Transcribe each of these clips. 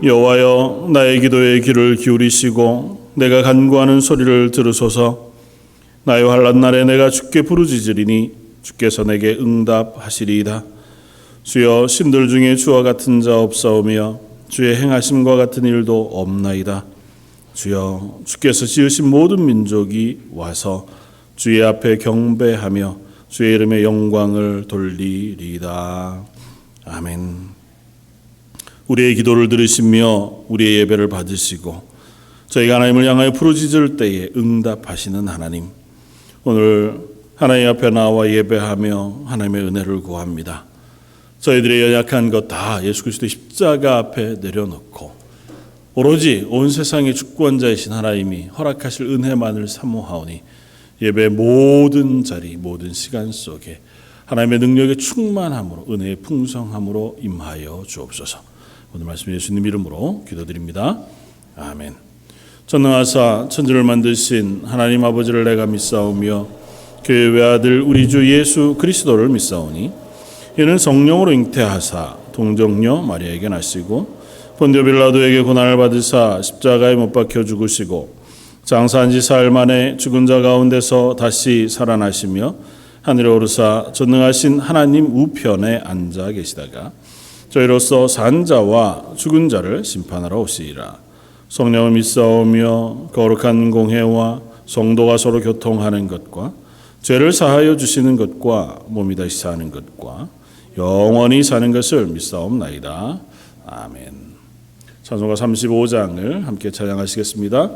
여호와여, 나의 기도에 귀를 기울이시고 내가 간구하는 소리를 들으소서. 나의 환난 날에 내가 주께 부르짖으리니 주께서 내게 응답하시리이다. 주여, 신들 중에 주와 같은 자 없사오며 주의 행하심과 같은 일도 없나이다. 주여, 주께서 지으신 모든 민족이 와서 주의 앞에 경배하며 주의 이름의 영광을 돌리리이다. 아멘. 우리의 기도를 들으시며 우리의 예배를 받으시고 저희가 하나님을 향하여 부르짖을 때에 응답하시는 하나님, 오늘 하나님 앞에 나와 예배하며 하나님의 은혜를 구합니다. 저희들의 연약한 것 다 예수 그리스도의 십자가 앞에 내려놓고 오로지 온 세상의 주권자이신 하나님이 허락하실 은혜만을 사모하오니 예배의 모든 자리, 모든 시간 속에 하나님의 능력의 충만함으로, 은혜의 풍성함으로 임하여 주옵소서. 오늘 말씀 예수님 이름으로 기도드립니다. 아멘. 전능하사 천지를 만드신 하나님 아버지를 내가 믿사오며 그의 외아들 우리 주 예수 그리스도를 믿사오니 이는 성령으로 잉태하사 동정녀 마리아에게 나시고 본디오 빌라도에게 고난을 받으사 십자가에 못 박혀 죽으시고 장사한 지 사흘 만에 죽은 자 가운데서 다시 살아나시며 하늘에 오르사 전능하신 하나님 우편에 앉아 계시다가 저희로서 산 자와 죽은 자를 심판하러 오시리라. 성령을 믿사오며 거룩한 공회와 성도가 서로 교통하는 것과 죄를 사하여 주시는 것과 몸이 다시 사는 것과 영원히 사는 것을 믿사옵나이다. 아멘. 찬송가 35장을 함께 찬양하시겠습니다.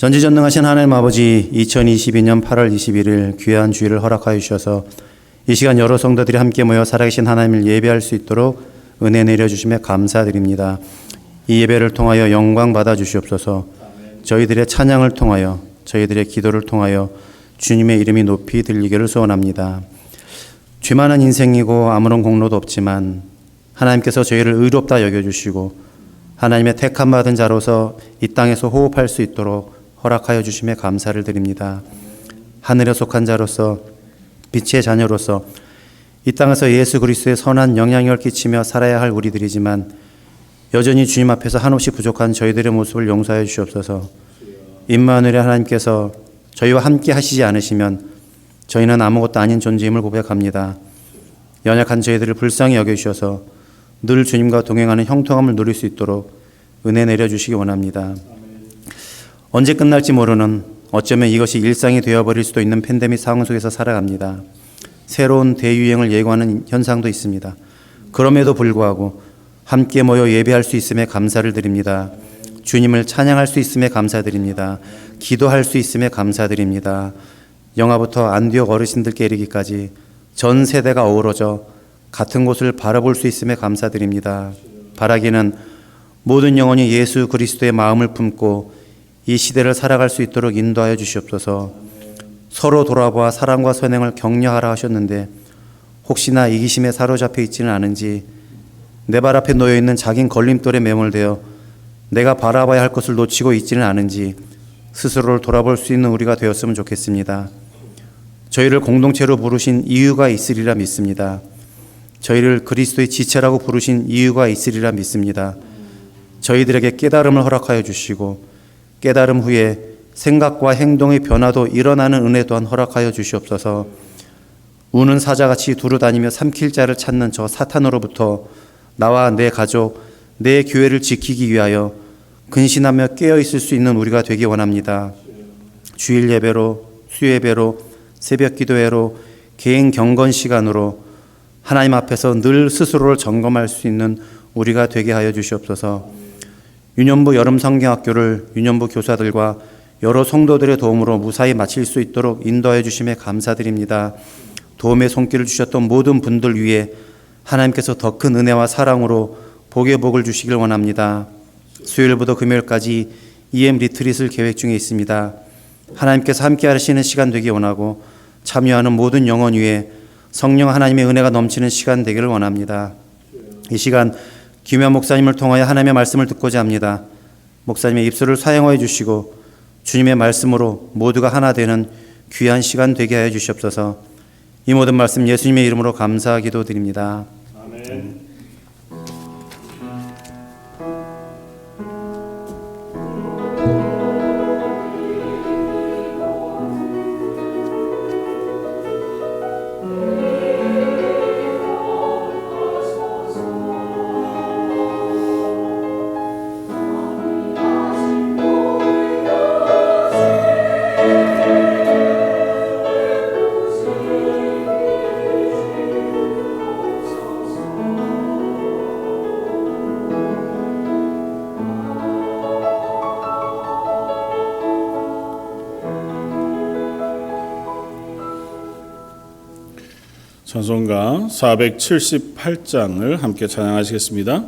전지전능하신 하나님 아버지, 2022년 8월 21일 귀한 주일을 허락하여 주셔서 이 시간 여러 성도들이 함께 모여 살아계신 하나님을 예배할 수 있도록 은혜 내려주심에 감사드립니다. 이 예배를 통하여 영광 받아 주시옵소서. 저희들의 찬양을 통하여, 저희들의 기도를 통하여 주님의 이름이 높이 들리기를 소원합니다. 죄 많은 인생이고 아무런 공로도 없지만 하나님께서 저희를 의롭다 여겨주시고 하나님의 택함 받은 자로서 이 땅에서 호흡할 수 있도록 허락하여 주심에 감사를 드립니다. 하늘에 속한 자로서 빛의 자녀로서 이 땅에서 예수 그리스도의 선한 영향력을 끼치며 살아야 할 우리들이지만 여전히 주님 앞에서 한없이 부족한 저희들의 모습을 용서하여 주시옵소서. 임마누엘의 하나님께서 저희와 함께 하시지 않으시면 저희는 아무것도 아닌 존재임을 고백합니다. 연약한 저희들을 불쌍히 여겨주셔서 늘 주님과 동행하는 형통함을 누릴 수 있도록 은혜 내려주시기 원합니다. 언제 끝날지 모르는, 어쩌면 이것이 일상이 되어버릴 수도 있는 팬데믹 상황 속에서 살아갑니다. 새로운 대유행을 예고하는 현상도 있습니다. 그럼에도 불구하고 함께 모여 예배할 수 있음에 감사를 드립니다. 주님을 찬양할 수 있음에 감사드립니다. 기도할 수 있음에 감사드립니다. 영화부터 안디옥 어르신들께 이르기까지 전 세대가 어우러져 같은 곳을 바라볼 수 있음에 감사드립니다. 바라기는 모든 영혼이 예수 그리스도의 마음을 품고 이 시대를 살아갈 수 있도록 인도하여 주시옵소서. 서로 돌아보아 사랑과 선행을 격려하라 하셨는데 혹시나 이기심에 사로잡혀 있지는 않은지, 내 발 앞에 놓여있는 작은 걸림돌에 매몰되어 내가 바라봐야 할 것을 놓치고 있지는 않은지 스스로를 돌아볼 수 있는 우리가 되었으면 좋겠습니다. 저희를 공동체로 부르신 이유가 있으리라 믿습니다. 저희를 그리스도의 지체라고 부르신 이유가 있으리라 믿습니다. 저희들에게 깨달음을 허락하여 주시고 깨달음 후에 생각과 행동의 변화도 일어나는 은혜 또한 허락하여 주시옵소서. 우는 사자같이 두루다니며 삼킬 자를 찾는 저 사탄으로부터 나와 내 가족, 내 교회를 지키기 위하여 근신하며 깨어있을 수 있는 우리가 되기 원합니다. 주일 예배로, 수예배로, 새벽 기도회로, 개인 경건 시간으로 하나님 앞에서 늘 스스로를 점검할 수 있는 우리가 되게 하여 주시옵소서. 유년부 여름 성경학교를 유년부 교사들과 여러 성도들의 도움으로 무사히 마칠 수 있도록 인도하여 주심에 감사드립니다. 도움의 손길을 주셨던 모든 분들 위해 하나님께서 더 큰 은혜와 사랑으로 복의 복을 주시길 원합니다. 수요일부터 금요일까지 EM 리트릿을 계획 중에 있습니다. 하나님께서 함께 하시는 시간 되기 원하고 참여하는 모든 영혼 위에 성령 하나님의 은혜가 넘치는 시간 되기를 원합니다. 이 시간 김현 목사님을 통하여 하나님의 말씀을 듣고자 합니다. 목사님의 입술을 사용하여 주시고 주님의 말씀으로 모두가 하나 되는 귀한 시간 되게 하여 주시옵소서. 이 모든 말씀 예수님의 이름으로 감사하기도 드립니다. 아멘. 찬송가 478장을 함께 찬양하시겠습니다.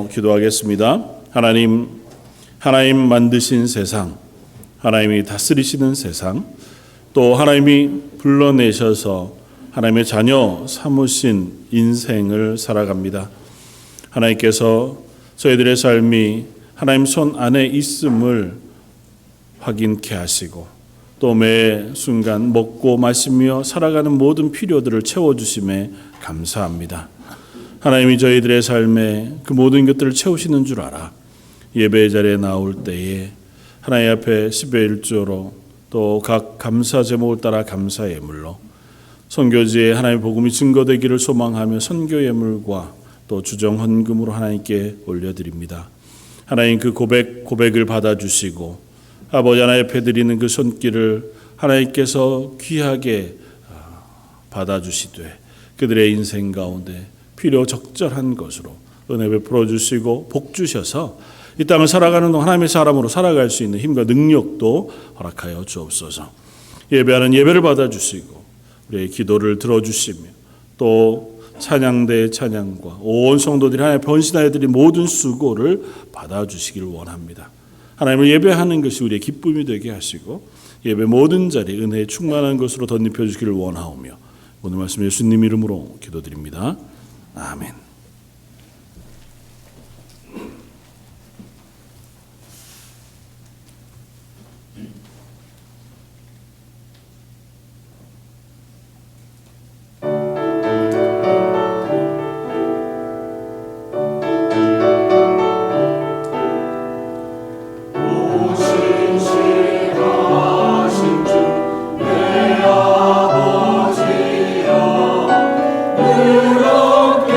이름으로 기도하겠습니다. 하나님 만드신 세상, 하나님이 다스리시는 세상, 또 하나님이 불러내셔서 하나님의 자녀 삼으신 인생을 살아갑니다. 하나님께서 저희들의 삶이 하나님 손 안에 있음을 확인케 하시고 또 매 순간 먹고 마시며 살아가는 모든 필요들을 채워주심에 감사합니다. 하나님이 저희들의 삶에 그 모든 것들을 채우시는 줄 알아 예배 자리에 나올 때에 하나님 앞에 10의 1조로 또 각 감사 제목을 따라 감사 예물로 선교지에 하나님의 복음이 증거되기를 소망하며 선교 예물과 또 주정 헌금으로 하나님께 올려드립니다. 하나님 그 고백을 받아주시고 아버지 하나님 앞에 드리는 그 손길을 하나님께서 귀하게 받아주시되 그들의 인생 가운데 필요 적절한 것으로 은혜 베풀어 주시고 복 주셔서 이 땅을 살아가는 동안 하나님의 사람으로 살아갈 수 있는 힘과 능력도 허락하여 주옵소서. 예배하는 예배를 받아주시고 우리의 기도를 들어주시며 또 찬양대의 찬양과 온 성도들이 하나님 변신하여 드린 모든 수고를 받아주시기를 원합니다. 하나님을 예배하는 것이 우리의 기쁨이 되게 하시고 예배 모든 자리 은혜에 충만한 것으로 덧입혀 주시기를 원하오며 오늘 말씀 예수님 이름으로 기도드립니다. 아멘. 그렇게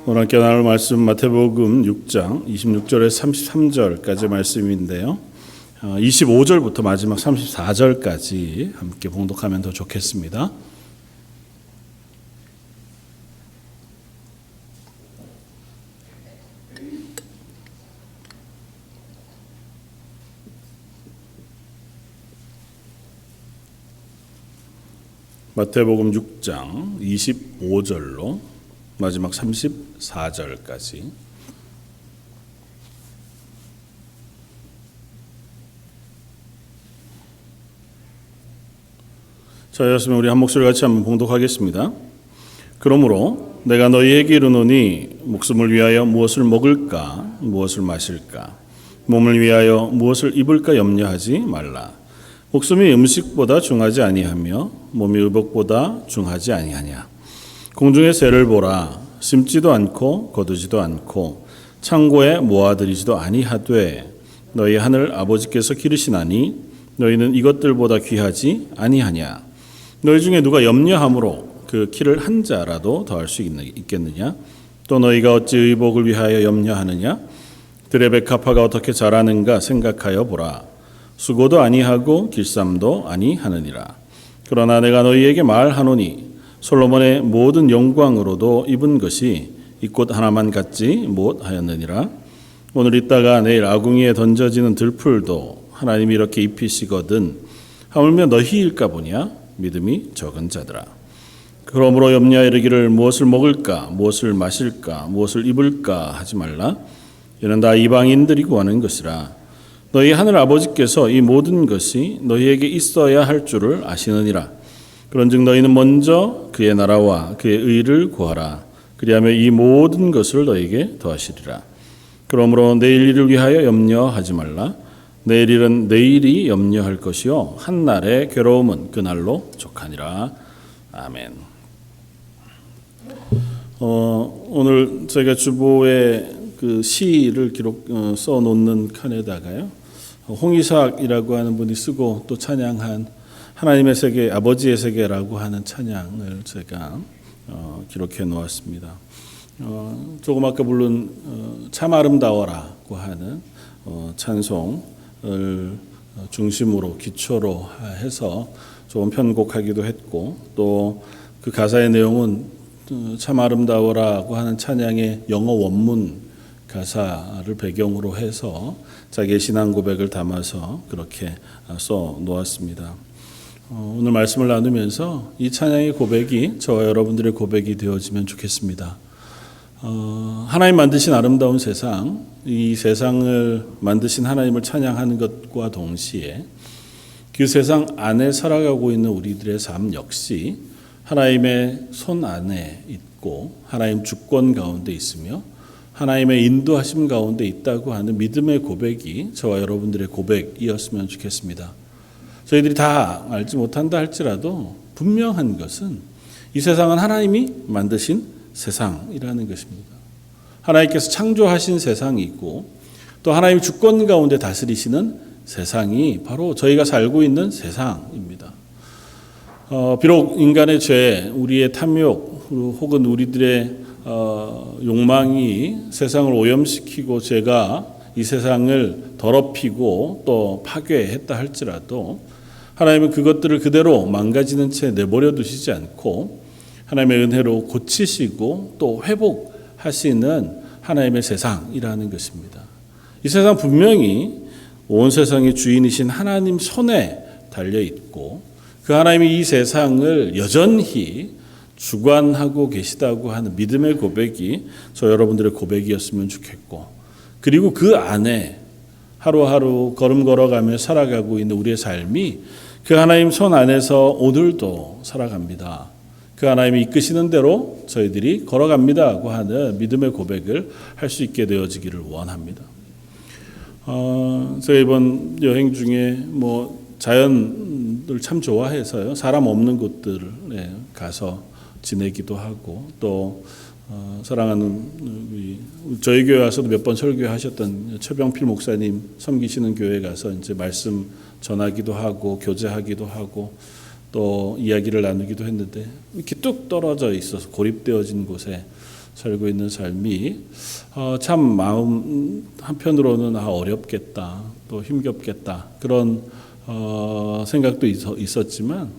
오늘 함께 나눌 말씀 마태복음 6장 26절에서 33절까지 말씀인데요. 25절부터 마지막 34절까지 함께 봉독하면 더 좋겠습니다. 마태복음 6장 25절로 마지막 34절까지. 저였으면 우리 한 목소리 같이 한번 봉독하겠습니다. 그러므로 내가 너희에게 이르노니 목숨을 위하여 무엇을 먹을까 무엇을 마실까 몸을 위하여 무엇을 입을까 염려하지 말라. 목숨이 음식보다 중하지 아니하며 몸이 의복보다 중하지 아니하냐. 공중의 새를 보라. 심지도 않고 거두지도 않고 창고에 모아들이지도 아니하되 너희 하늘 아버지께서 기르시나니 너희는 이것들보다 귀하지 아니하냐. 너희 중에 누가 염려함으로 그 키를 한 자라도 더할 수 있겠느냐. 또 너희가 어찌 의복을 위하여 염려하느냐. 들의 백합화가 어떻게 자라는가 생각하여 보라. 수고도 아니하고 길쌈도 아니하느니라. 그러나 내가 너희에게 말하노니 솔로몬의 모든 영광으로도 입은 것이 이 꽃 하나만 같지 못하였느니라. 오늘 있다가 내일 아궁이에 던져지는 들풀도 하나님이 이렇게 입히시거든 하물며 너희일까 보냐. 믿음이 적은 자들아. 그러므로 염려하여 이르기를 무엇을 먹을까 무엇을 마실까 무엇을 입을까 하지 말라. 이는 다 이방인들이 구하는 것이라. 너희 하늘 아버지께서 이 모든 것이 너희에게 있어야 할 줄을 아시느니라. 그런즉 너희는 먼저 그의 나라와 그의 의를 구하라. 그리하면 이 모든 것을 너희에게 더하시리라. 그러므로 내일 일을 위하여 염려하지 말라. 내일 일은 내일이 염려할 것이요 한 날의 괴로움은 그날로 족하니라. 아멘. 오늘 저희가 주보에 그 시를 써놓는 칸에다가요, 홍이삭이라고 하는 분이 쓰고 또 찬양한 하나님의 세계, 아버지의 세계라고 하는 찬양을 제가 기록해 놓았습니다. 조금 아까 부른 참 아름다워라고 하는 찬송을 중심으로 기초로 해서 조금 편곡하기도 했고, 또 그 가사의 내용은 참 아름다워라고 하는 찬양의 영어 원문 가사를 배경으로 해서 자기의 신앙 고백을 담아서 그렇게 써 놓았습니다. 오늘 말씀을 나누면서 이 찬양의 고백이 저와 여러분들의 고백이 되어지면 좋겠습니다. 하나님 만드신 아름다운 세상, 이 세상을 만드신 하나님을 찬양하는 것과 동시에 그 세상 안에 살아가고 있는 우리들의 삶 역시 하나님의 손 안에 있고 하나님 주권 가운데 있으며 하나님의 인도하심 가운데 있다고 하는 믿음의 고백이 저와 여러분들의 고백이었으면 좋겠습니다. 저희들이 다 알지 못한다 할지라도 분명한 것은 이 세상은 하나님이 만드신 세상이라는 것입니다. 하나님께서 창조하신 세상이고 또 하나님 주권 가운데 다스리시는 세상이 바로 저희가 살고 있는 세상입니다. 비록 인간의 죄, 우리의 탐욕 혹은 우리들의 욕망이 세상을 오염시키고 죄가 이 세상을 더럽히고 또 파괴했다 할지라도 하나님은 그것들을 그대로 망가지는 채 내버려 두시지 않고 하나님의 은혜로 고치시고 또 회복하시는 하나님의 세상이라는 것입니다. 이 세상 분명히 온 세상의 주인이신 하나님 손에 달려 있고 그 하나님이 이 세상을 여전히 주관하고 계시다고 하는 믿음의 고백이 저 여러분들의 고백이었으면 좋겠고, 그리고 그 안에 하루하루 걸음 걸어가며 살아가고 있는 우리의 삶이 그 하나님 손 안에서 오늘도 살아갑니다. 그 하나님이 이끄시는 대로 저희들이 걸어갑니다고 하는 믿음의 고백을 할 수 있게 되어지기를 원합니다. 제가 이번 여행 중에 자연을 참 좋아해서요, 사람 없는 곳들에 가서 지내기도 하고, 또 사랑하는 저희 교회 와서도 몇 번 설교하셨던 최병필 목사님 섬기시는 교회 가서 이제 말씀 전하기도 하고 교제하기도 하고 또 이야기를 나누기도 했는데, 이렇게 뚝 떨어져 있어서 고립되어진 곳에 살고 있는 삶이 참 마음 한편으로는 어렵겠다, 또 힘겹겠다 그런 생각도 있었지만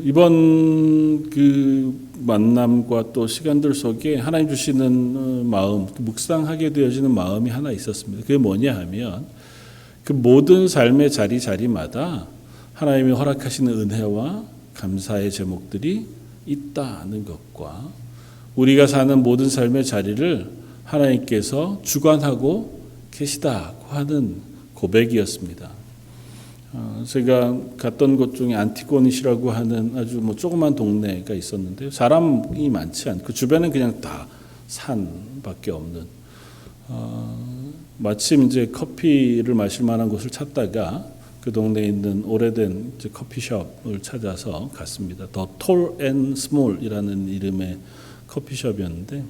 이번 그 만남과 또 시간들 속에 하나님 주시는 마음, 묵상하게 되어지는 마음이 하나 있었습니다. 그게 뭐냐 하면 그 모든 삶의 자리마다 하나님이 허락하시는 은혜와 감사의 제목들이 있다는 것과 우리가 사는 모든 삶의 자리를 하나님께서 주관하고 계시다고 하는 고백이었습니다. 제가 갔던 곳 중에 안티고니시라고 하는 아주 조그만 동네가 있었는데요. 사람이 많지 않고 그 주변은 그냥 다 산밖에 없는 마침 이제 커피를 마실 만한 곳을 찾다가 그 동네에 있는 오래된 커피숍을 찾아서 갔습니다. 더 톨 앤 스몰이라는 이름의 커피숍이었는데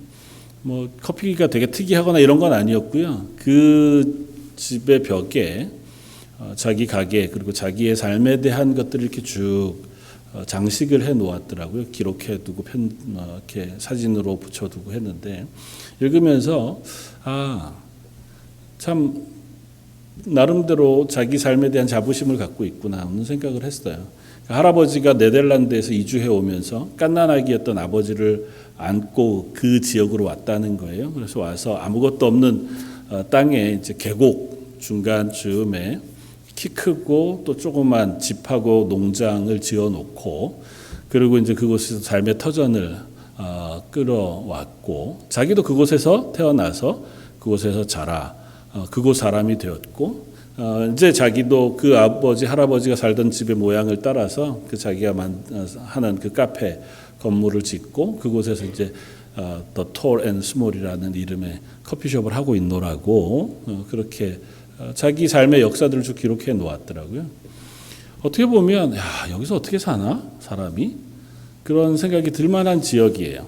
커피가 되게 특이하거나 이런 건 아니었고요. 그 집의 벽에 자기 가게 그리고 자기의 삶에 대한 것들을 이렇게 쭉 장식을 해 놓았더라고요. 기록해 두고 이렇게 사진으로 붙여두고 했는데 읽으면서 참 나름대로 자기 삶에 대한 자부심을 갖고 있구나 하는 생각을 했어요. 할아버지가 네덜란드에서 이주해 오면서 갓난아기였던 아버지를 안고 그 지역으로 왔다는 거예요. 그래서 와서 아무것도 없는 땅에 이제 계곡 중간쯤에 키 크고 또 조그만 집하고 농장을 지어놓고 그리고 이제 그곳에서 삶의 터전을 끌어왔고 자기도 그곳에서 태어나서 그곳에서 자라 그곳 사람이 되었고 이제 자기도 그 아버지 할아버지가 살던 집의 모양을 따라서 그 자기가 하는 그 카페 건물을 짓고 그곳에서 이제 The Tall and Small이라는 이름의 커피숍을 하고 있노라고 그렇게 자기 삶의 역사들을 쭉 기록해 놓았더라고요. 어떻게 보면 여기서 어떻게 사나 사람이 그런 생각이 들만한 지역이에요.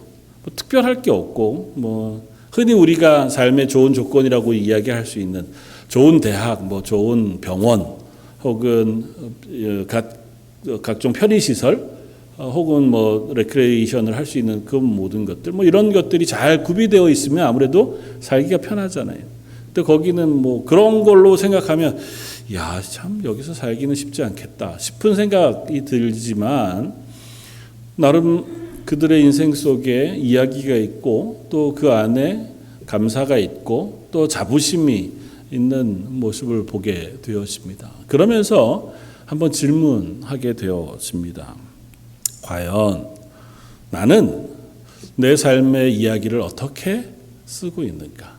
특별할 게 없고 흔히 우리가 삶의 좋은 조건이라고 이야기할 수 있는 좋은 대학, 좋은 병원, 혹은 각종 편의시설, 혹은 레크레이션을 할 수 있는 그 모든 것들, 이런 것들이 잘 구비되어 있으면 아무래도 살기가 편하잖아요. 근데 거기는 그런 걸로 생각하면, 참 여기서 살기는 쉽지 않겠다 싶은 생각이 들지만, 나름 그들의 인생 속에 이야기가 있고, 또 그 안에 감사가 있고, 또 자부심이 있는 모습을 보게 되었습니다. 그러면서 한번 질문하게 되었습니다. 과연 나는 내 삶의 이야기를 어떻게 쓰고 있는가?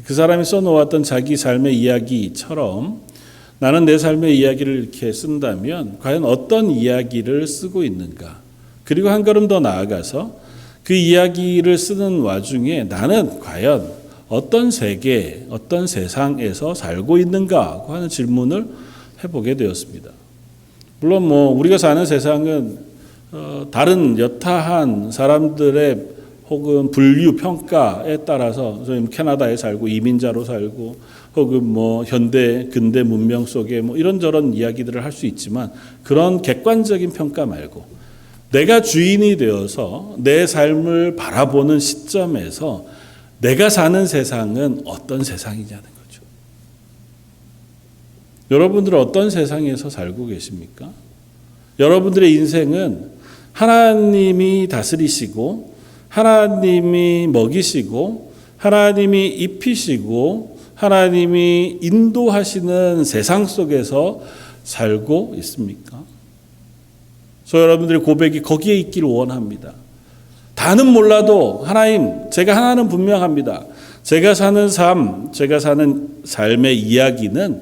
그 사람이 써놓았던 자기 삶의 이야기처럼 나는 내 삶의 이야기를 이렇게 쓴다면 과연 어떤 이야기를 쓰고 있는가? 그리고 한 걸음 더 나아가서 그 이야기를 쓰는 와중에 나는 과연 어떤 세계, 어떤 세상에서 살고 있는가 하는 질문을 해보게 되었습니다. 물론 우리가 사는 세상은 다른 여타한 사람들의 혹은 분류 평가에 따라서 저희 캐나다에 살고 이민자로 살고 혹은 현대 근대 문명 속에 이런저런 이야기들을 할 수 있지만 그런 객관적인 평가 말고 내가 주인이 되어서 내 삶을 바라보는 시점에서 내가 사는 세상은 어떤 세상이냐는 거죠. 여러분들은 어떤 세상에서 살고 계십니까? 여러분들의 인생은 하나님이 다스리시고 하나님이 먹이시고 하나님이 입히시고 하나님이 인도하시는 세상 속에서 살고 있습니까? 여러분들의 고백이 거기에 있기를 원합니다. 다는 몰라도 하나님, 제가 하나는 분명합니다. 제가 사는 삶, 제가 사는 삶의 이야기는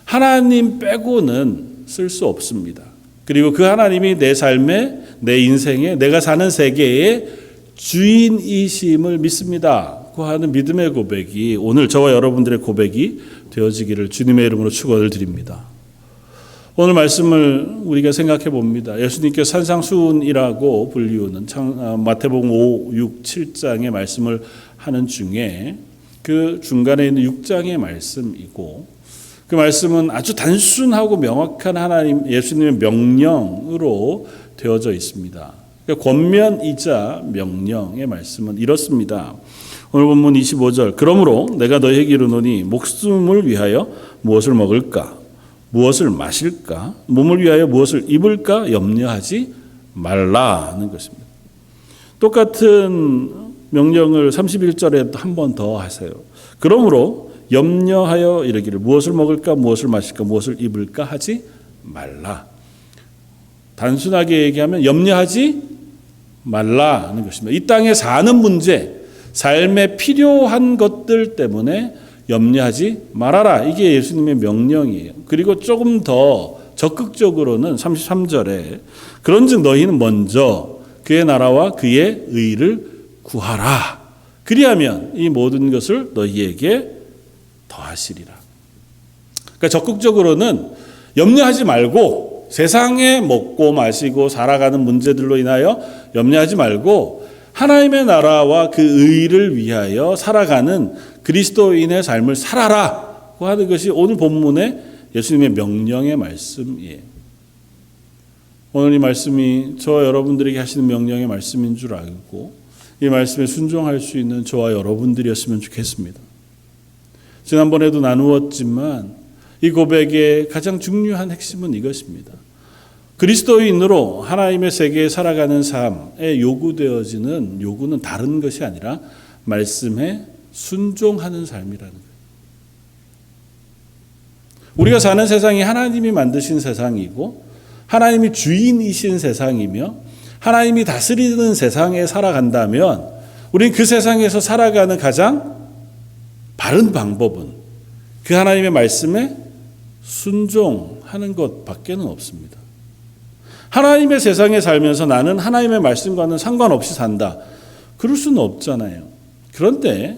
하나님 빼고는 쓸 수 없습니다. 그리고 그 하나님이 내 삶에, 내 인생에, 내가 사는 세계의 주인이심을 믿습니다. 그 하는 믿음의 고백이 오늘 저와 여러분들의 고백이 되어지기를 주님의 이름으로 축원을 드립니다. 오늘 말씀을 우리가 생각해 봅니다. 예수님께서 산상수훈이라고 불리우는 마태복음 5, 6, 7장의 말씀을 하는 중에 그 중간에 있는 6장의 말씀이고 그 말씀은 아주 단순하고 명확한 하나님 예수님의 명령으로 되어져 있습니다. 그러니까 권면이자 명령의 말씀은 이렇습니다. 오늘 본문 25절. 그러므로 내가 너희에게 이르노니 목숨을 위하여 무엇을 먹을까? 무엇을 마실까? 몸을 위하여 무엇을 입을까? 염려하지 말라는 것입니다. 똑같은 명령을 31절에 한 번 더 하세요. 그러므로 염려하여 이르기를 무엇을 먹을까? 무엇을 마실까? 무엇을 입을까? 하지 말라. 단순하게 얘기하면 염려하지 말라는 것입니다. 이 땅에 사는 문제, 삶에 필요한 것들 때문에 염려하지 말아라. 이게 예수님의 명령이에요. 그리고 조금 더 적극적으로는 33절에 그런즉 너희는 먼저 그의 나라와 그의 의를 구하라. 그리하면 이 모든 것을 너희에게 더하시리라. 그러니까 적극적으로는 염려하지 말고 세상에 먹고 마시고 살아가는 문제들로 인하여 염려하지 말고 하나님의 나라와 그 의를 위하여 살아가는 그리스도인의 삶을 살아라고 하는 것이 오늘 본문의 예수님의 명령의 말씀이에요. 오늘 이 말씀이 저와 여러분들에게 하시는 명령의 말씀인 줄 알고 이 말씀에 순종할 수 있는 저와 여러분들이었으면 좋겠습니다. 지난번에도 나누었지만 이 고백의 가장 중요한 핵심은 이것입니다. 그리스도인으로 하나님의 세계에 살아가는 삶에 요구되어지는 요구는 다른 것이 아니라 말씀에 순종하는 삶이라는 거예요. 우리가 사는 세상이 하나님이 만드신 세상이고 하나님이 주인이신 세상이며 하나님이 다스리는 세상에 살아간다면 우리는 그 세상에서 살아가는 가장 바른 방법은 그 하나님의 말씀에 순종하는 것밖에는 없습니다. 하나님의 세상에 살면서 나는 하나님의 말씀과는 상관없이 산다. 그럴 수는 없잖아요. 그런데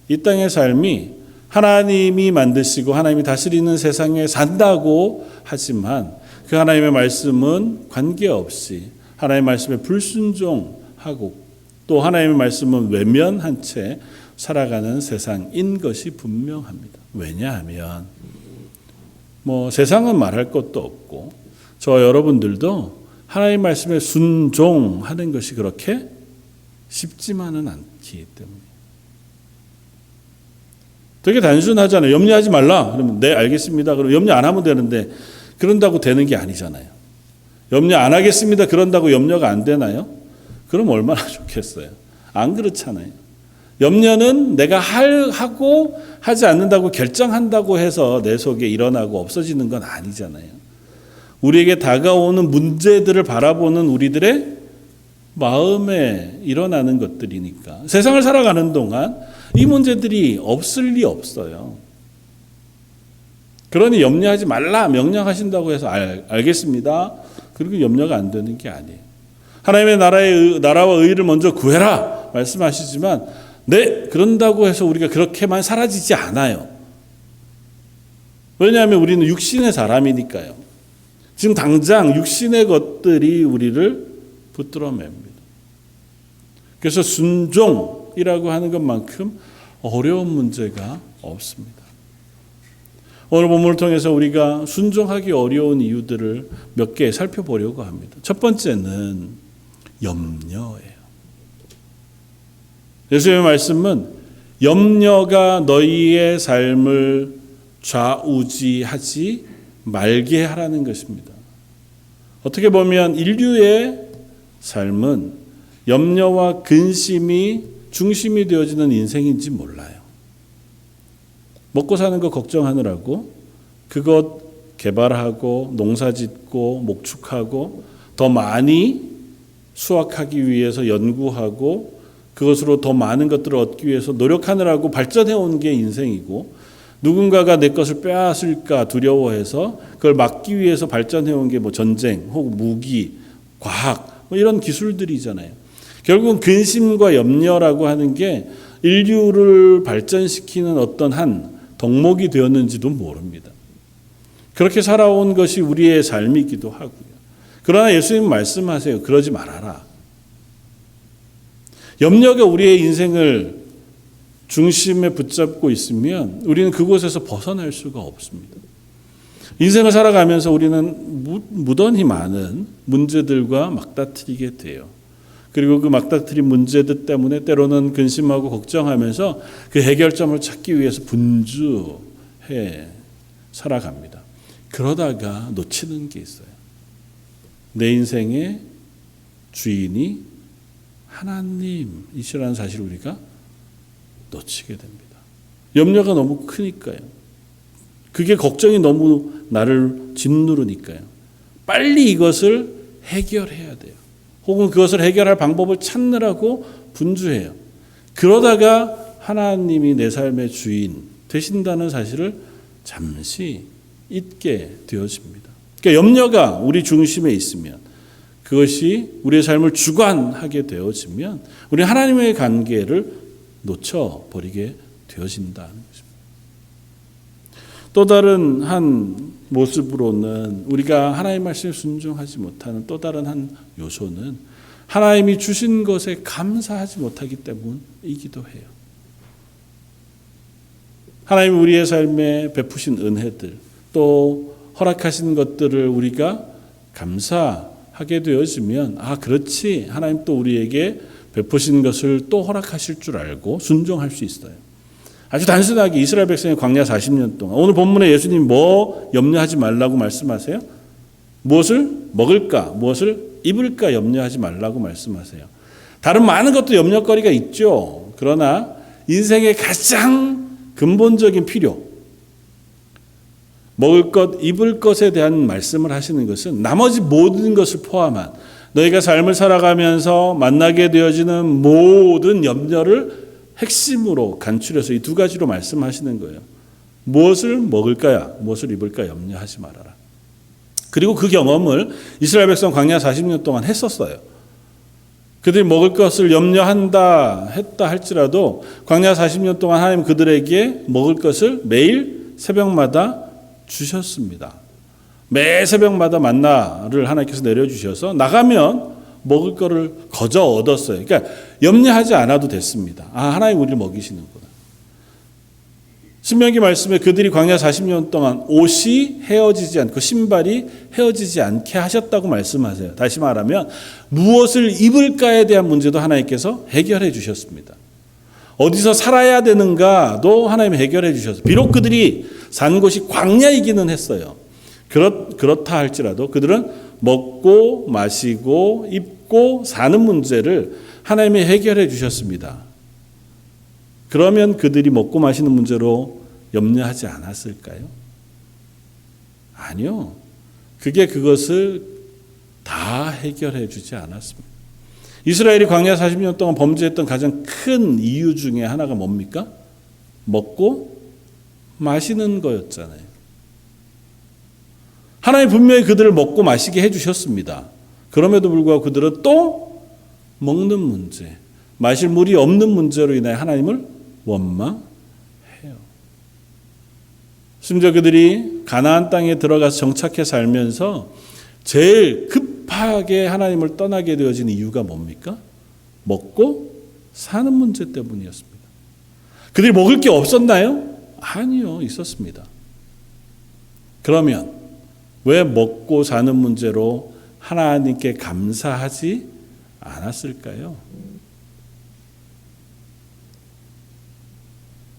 이 땅의 삶이 하나님이 만드시고 하나님이 다스리는 세상에 산다고 하지만 그 하나님의 말씀은 관계없이 하나님의 말씀에 불순종하고 또 하나님의 말씀은 외면한 채 살아가는 세상인 것이 분명합니다. 왜냐하면 세상은 말할 것도 없고 저 여러분들도 하나님 말씀에 순종하는 것이 그렇게 쉽지만은 않기 때문에 되게 단순하잖아요. 염려하지 말라. 그러면 네 알겠습니다. 그럼 염려 안 하면 되는데 그런다고 되는 게 아니잖아요. 염려 안 하겠습니다. 그런다고 염려가 안 되나요? 그럼 얼마나 좋겠어요. 안 그렇잖아요. 염려는 내가 하고 하지 않는다고 결정한다고 해서 내 속에 일어나고 없어지는 건 아니잖아요. 우리에게 다가오는 문제들을 바라보는 우리들의 마음에 일어나는 것들이니까 세상을 살아가는 동안 이 문제들이 없을 리 없어요. 그러니 염려하지 말라 명령하신다고 해서 알겠습니다. 그리고 염려가 안 되는 게 아니에요. 하나님의 나라와 의를 먼저 구해라 말씀하시지만 네 그런다고 해서 우리가 그렇게만 사라지지 않아요. 왜냐하면 우리는 육신의 사람이니까요. 지금 당장 육신의 것들이 우리를 붙들어 맵니다. 그래서 순종이라고 하는 것만큼 어려운 문제가 없습니다. 오늘 본문을 통해서 우리가 순종하기 어려운 이유들을 몇 개 살펴보려고 합니다. 첫 번째는 염려예요. 예수님의 말씀은 염려가 너희의 삶을 좌우지하지 말게 하라는 것입니다. 어떻게 보면 인류의 삶은 염려와 근심이 중심이 되어지는 인생인지 몰라요. 먹고 사는 거 걱정하느라고 그것 개발하고 농사짓고 목축하고 더 많이 수확하기 위해서 연구하고 그것으로 더 많은 것들을 얻기 위해서 노력하느라고 발전해온 게 인생이고 누군가가 내 것을 빼앗을까 두려워해서 그걸 막기 위해서 발전해온 게 전쟁 혹은 무기, 과학 이런 기술들이잖아요. 결국은 근심과 염려라고 하는 게 인류를 발전시키는 어떤 한 덕목이 되었는지도 모릅니다. 그렇게 살아온 것이 우리의 삶이기도 하고요. 그러나 예수님 말씀하세요. 그러지 말아라. 염려가 우리의 인생을 중심에 붙잡고 있으면 우리는 그곳에서 벗어날 수가 없습니다. 인생을 살아가면서 우리는 무던히 많은 문제들과 맞닥뜨리게 돼요. 그리고 그 막닥뜨린 문제들 때문에 때로는 근심하고 걱정하면서 그 해결점을 찾기 위해서 분주해 살아갑니다. 그러다가 놓치는 게 있어요. 내 인생의 주인이 하나님이시라는 사실을 우리가 놓치게 됩니다. 염려가 너무 크니까요. 그게 걱정이 너무 나를 짓누르니까요. 빨리 이것을 해결해야 돼요. 혹은 그것을 해결할 방법을 찾느라고 분주해요. 그러다가 하나님이 내 삶의 주인 되신다는 사실을 잠시 잊게 되어집니다. 그러니까 염려가 우리 중심에 있으면, 그것이 우리의 삶을 주관하게 되어지면 우리 하나님의 관계를 놓쳐버리게 되어진다는 것입니다. 또 다른 한 모습으로는 우리가 하나님 말씀에 순종하지 못하는 또 다른 한 요소는 하나님이 주신 것에 감사하지 못하기 때문이기도 해요. 하나님 우리의 삶에 베푸신 은혜들, 또 허락하신 것들을 우리가 감사하게 되어지면, 그렇지, 하나님 또 우리에게 베푸신 것을 또 허락하실 줄 알고 순종할 수 있어요. 아주 단순하게 이스라엘 백성의 광야 40년 동안, 오늘 본문에 예수님이 뭐 염려하지 말라고 말씀하세요? 무엇을 먹을까, 무엇을 입을까 염려하지 말라고 말씀하세요. 다른 많은 것도 염려거리가 있죠. 그러나 인생의 가장 근본적인 필요, 먹을 것, 입을 것에 대한 말씀을 하시는 것은 나머지 모든 것을 포함한 너희가 삶을 살아가면서 만나게 되어지는 모든 염려를 핵심으로 간추려서 이 두 가지로 말씀하시는 거예요. 무엇을 먹을까야, 무엇을 입을까 염려하지 말아라. 그리고 그 경험을 이스라엘 백성 광야 40년 동안 했었어요. 그들이 먹을 것을 염려한다 했다 할지라도 광야 40년 동안 하나님 그들에게 먹을 것을 매일 새벽마다 주셨습니다. 매 새벽마다 만나를 하나님께서 내려주셔서 나가면 먹을 거를 거저 얻었어요. 그러니까 염려하지 않아도 됐습니다. 하나님 우리를 먹이시는구나. 신명기 말씀에 그들이 광야 40년 동안 옷이 헤어지지 않고 신발이 헤어지지 않게 하셨다고 말씀하세요. 다시 말하면 무엇을 입을까에 대한 문제도 하나님께서 해결해 주셨습니다. 어디서 살아야 되는가도 하나님이 해결해 주셔서, 비록 그들이 산 곳이 광야이기는 했어요. 그렇다 할지라도 그들은 먹고 마시고 입고 사는 문제를 하나님이 해결해 주셨습니다. 그러면 그들이 먹고 마시는 문제로 염려하지 않았을까요? 아니요. 그것을 다 해결해 주지 않았습니다. 이스라엘이 광야 40년 동안 범죄했던 가장 큰 이유 중에 하나가 뭡니까? 먹고 마시는 거였잖아요. 하나님 분명히 그들을 먹고 마시게 해주셨습니다. 그럼에도 불구하고 그들은 또 먹는 문제, 마실 물이 없는 문제로 인해 하나님을 원망해요. 심지어 그들이 가나안 땅에 들어가서 정착해 살면서 제일 급하게 하나님을 떠나게 되어진 이유가 뭡니까? 먹고 사는 문제 때문이었습니다. 그들이 먹을 게 없었나요? 아니요, 있었습니다. 그러면 왜 먹고 사는 문제로 하나님께 감사하지 않았을까요?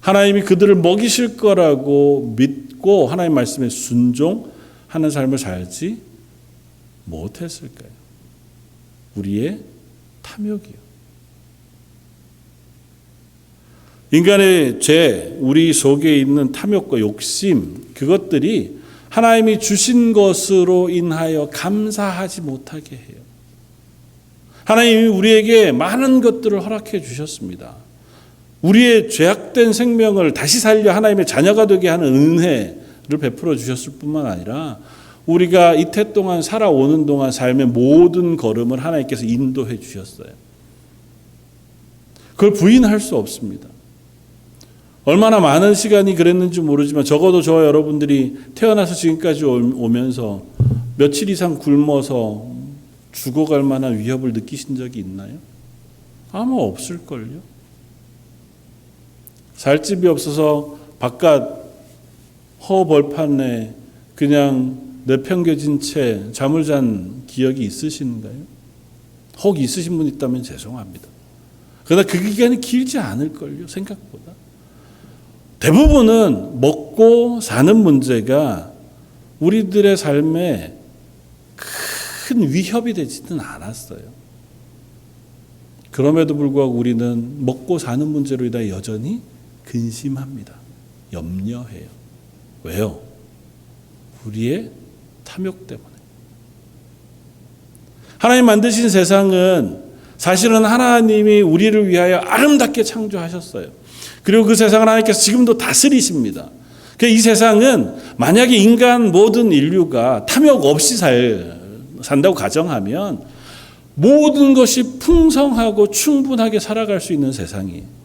하나님이 그들을 먹이실 거라고 믿고 하나님 말씀에 순종하는 삶을 살지 못했을까요? 우리의 탐욕이요. 인간의 죄, 우리 속에 있는 탐욕과 욕심, 그것들이 하나님이 주신 것으로 인하여 감사하지 못하게 해요. 하나님이 우리에게 많은 것들을 허락해 주셨습니다. 우리의 죄악된 생명을 다시 살려 하나님의 자녀가 되게 하는 은혜를 베풀어 주셨을 뿐만 아니라 우리가 이태 동안 살아오는 동안 삶의 모든 걸음을 하나님께서 인도해 주셨어요. 그걸 부인할 수 없습니다. 얼마나 많은 시간이 그랬는지 모르지만 적어도 저와 여러분들이 태어나서 지금까지 오면서 며칠 이상 굶어서 죽어갈 만한 위협을 느끼신 적이 있나요? 아마 없을걸요. 살 집이 없어서 바깥 허벌판에 그냥 내팽겨진 채 잠을 잔 기억이 있으신가요? 혹 있으신 분 있다면 죄송합니다. 그러나 그 기간이 길지 않을걸요, 생각보다. 대부분은 먹고 사는 문제가 우리들의 삶에 큰 위협이 되지는 않았어요. 그럼에도 불구하고 우리는 먹고 사는 문제로 인해 여전히 근심합니다. 염려해요. 왜요? 우리의 탐욕 때문에. 하나님 만드신 세상은 사실은 하나님이 우리를 위하여 아름답게 창조하셨어요. 그리고 그 세상을 하나님께서 지금도 다스리십니다. 이 세상은 만약에 인간 모든 인류가 탐욕 없이 산다고 가정하면 모든 것이 풍성하고 충분하게 살아갈 수 있는 세상이에요.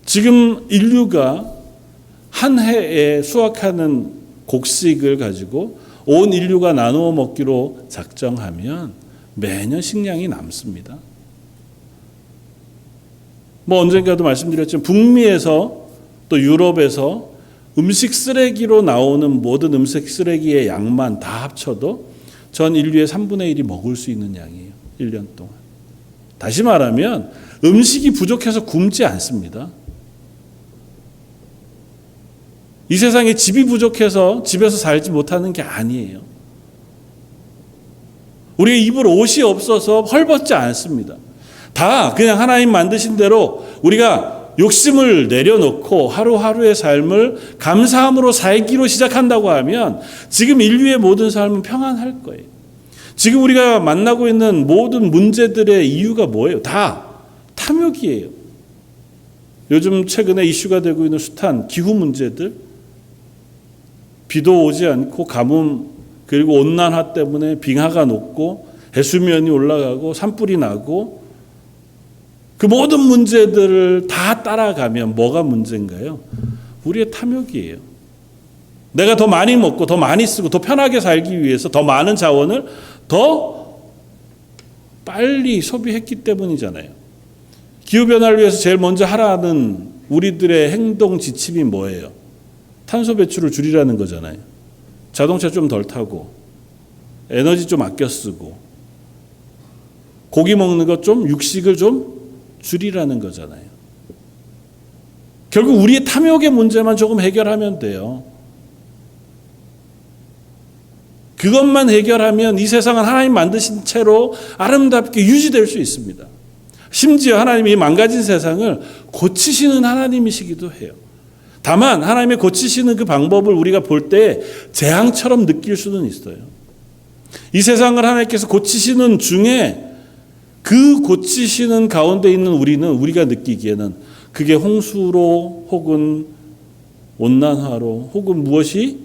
지금 인류가 한 해에 수확하는 곡식을 가지고 온 인류가 나누어 먹기로 작정하면 매년 식량이 남습니다. 언젠가도 말씀드렸지만 북미에서 또 유럽에서 음식 쓰레기로 나오는 모든 음식 쓰레기의 양만 다 합쳐도 전 인류의 3분의 1이 먹을 수 있는 양이에요. 1년 동안. 다시 말하면 음식이 부족해서 굶지 않습니다. 이 세상에 집이 부족해서 집에서 살지 못하는 게 아니에요. 우리가 입을 옷이 없어서 헐벗지 않습니다. 다 그냥 하나님 만드신 대로 우리가 욕심을 내려놓고 하루하루의 삶을 감사함으로 살기로 시작한다고 하면 지금 인류의 모든 삶은 평안할 거예요. 지금 우리가 만나고 있는 모든 문제들의 이유가 뭐예요? 다 탐욕이에요. 요즘 최근에 이슈가 되고 있는 숱한 기후 문제들, 비도 오지 않고 가뭄 그리고 온난화 때문에 빙하가 녹고 해수면이 올라가고 산불이 나고 그 모든 문제들을 다 따라가면 뭐가 문제인가요? 우리의 탐욕이에요. 내가 더 많이 먹고 더 많이 쓰고 더 편하게 살기 위해서 더 많은 자원을 더 빨리 소비했기 때문이잖아요. 기후변화를 위해서 제일 먼저 하라는 우리들의 행동 지침이 뭐예요? 탄소 배출을 줄이라는 거잖아요. 자동차 좀 덜 타고 에너지 좀 아껴 쓰고 고기 먹는 것 좀 육식을 좀 줄이라는 거잖아요. 결국 우리의 탐욕의 문제만 조금 해결하면 돼요. 그것만 해결하면 이 세상은 하나님 만드신 채로 아름답게 유지될 수 있습니다. 심지어 하나님이 망가진 세상을 고치시는 하나님이시기도 해요. 다만 하나님의 고치시는 그 방법을 우리가 볼 때 재앙처럼 느낄 수는 있어요. 이 세상을 하나님께서 고치시는 중에 그 고치시는 가운데 있는 우리가 느끼기에는 그게 홍수로 혹은 온난화로 혹은 무엇이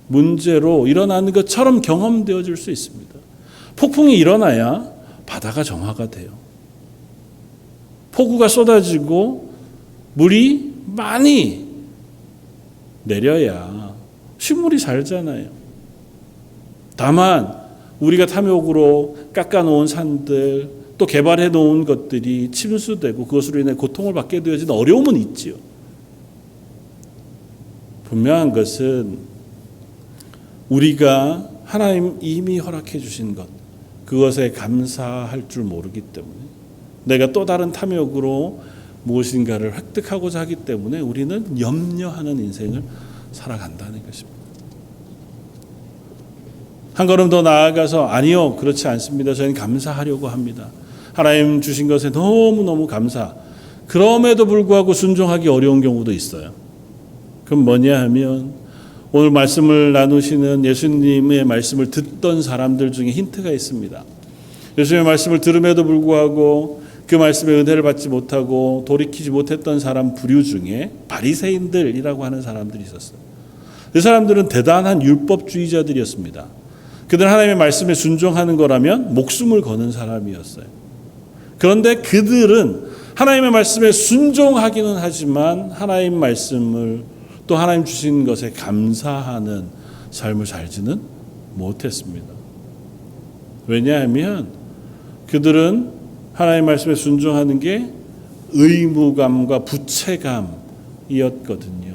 문제로 일어나는 것처럼 경험되어질 수 있습니다. 폭풍이 일어나야 바다가 정화가 돼요. 폭우가 쏟아지고 물이 많이 내려야 식물이 살잖아요. 다만 우리가 탐욕으로 깎아놓은 산들 또 개발해 놓은 것들이 침수되고 그것으로 인해 고통을 받게 되어지는 어려움은 있지요. 분명한 것은 우리가 하나님 이미 허락해 주신 것 그것에 감사할 줄 모르기 때문에 내가 또 다른 탐욕으로 무엇인가를 획득하고자 하기 때문에 우리는 염려하는 인생을 살아간다는 것입니다. 한 걸음 더 나아가서 아니요 그렇지 않습니다. 저희는 감사하려고 합니다. 하나님 주신 것에 너무너무 감사. 그럼에도 불구하고 순종하기 어려운 경우도 있어요. 그럼 뭐냐 하면 오늘 말씀을 나누시는 예수님의 말씀을 듣던 사람들 중에 힌트가 있습니다. 예수님의 말씀을 들음에도 불구하고 그 말씀에 은혜를 받지 못하고 돌이키지 못했던 사람 부류 중에 바리새인들이라고 하는 사람들이 있었어요. 이 사람들은 대단한 율법주의자들이었습니다. 그들은 하나님의 말씀에 순종하는 거라면 목숨을 거는 사람이었어요. 그런데 그들은 하나님의 말씀에 순종하기는 하지만 하나님 말씀을 또 하나님 주신 것에 감사하는 삶을 살지는 못했습니다. 왜냐하면 그들은 하나님 말씀에 순종하는 게 의무감과 부채감이었거든요.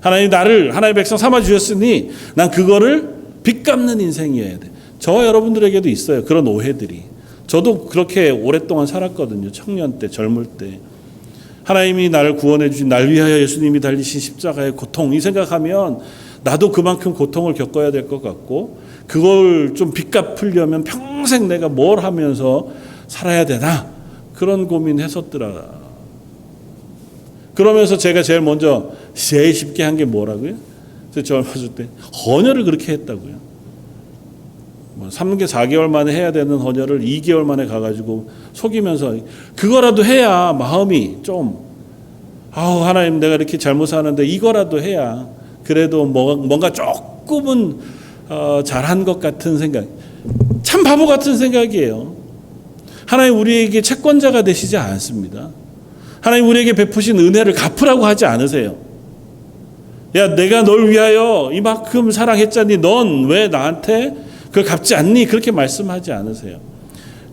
하나님 나를 하나님의 백성 삼아 주셨으니 난 그거를 빚 갚는 인생이어야 돼. 저와 여러분들에게도 있어요. 그런 오해들이. 저도 그렇게 오랫동안 살았거든요. 청년 때, 젊을 때. 하나님이 나를 구원해 주신, 날 위하여 예수님이 달리신 십자가의 고통, 이 생각하면 나도 그만큼 고통을 겪어야 될 것 같고, 그걸 좀 빚 갚으려면 평생 내가 뭘 하면서 살아야 되나, 그런 고민했었더라. 그러면서 제가 제일 먼저 제일 쉽게 한 게 뭐라고요? 저 젊었을 때 헌혈을 그렇게 했다고요. 3개 4개월 만에 해야 되는 헌혈을 2개월 만에 가가지고 속이면서, 그거라도 해야 마음이 좀, 하나님 내가 이렇게 잘못 사는데 이거라도 해야 그래도 뭔가 조금은 잘한 것 같은 생각. 참 바보 같은 생각이에요. 하나님 우리에게 채권자가 되시지 않습니다. 하나님 우리에게 베푸신 은혜를 갚으라고 하지 않으세요. 야, 내가 널 위하여 이만큼 사랑했자니 넌 왜 나한테 그걸 갚지 않니? 그렇게 말씀하지 않으세요.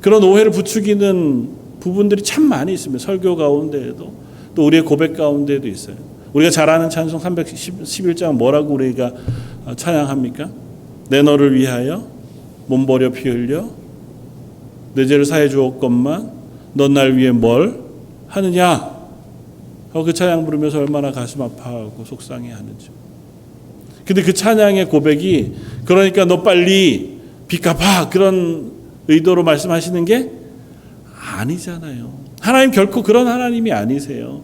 그런 오해를 부추기는 부분들이 참 많이 있습니다. 설교 가운데에도, 또 우리의 고백 가운데에도 있어요. 우리가 잘 아는 찬송 311장 뭐라고 우리가 찬양합니까? 내 너를 위하여 몸버려 피 흘려 내 죄를 사해 주었건만 넌 날 위해 뭘 하느냐? 그 찬양 부르면서 얼마나 가슴 아파하고 속상해하는지. 근데 그 찬양의 고백이, 그러니까 너 빨리 빚 갚아, 그런 의도로 말씀하시는 게 아니잖아요. 하나님 결코 그런 하나님이 아니세요.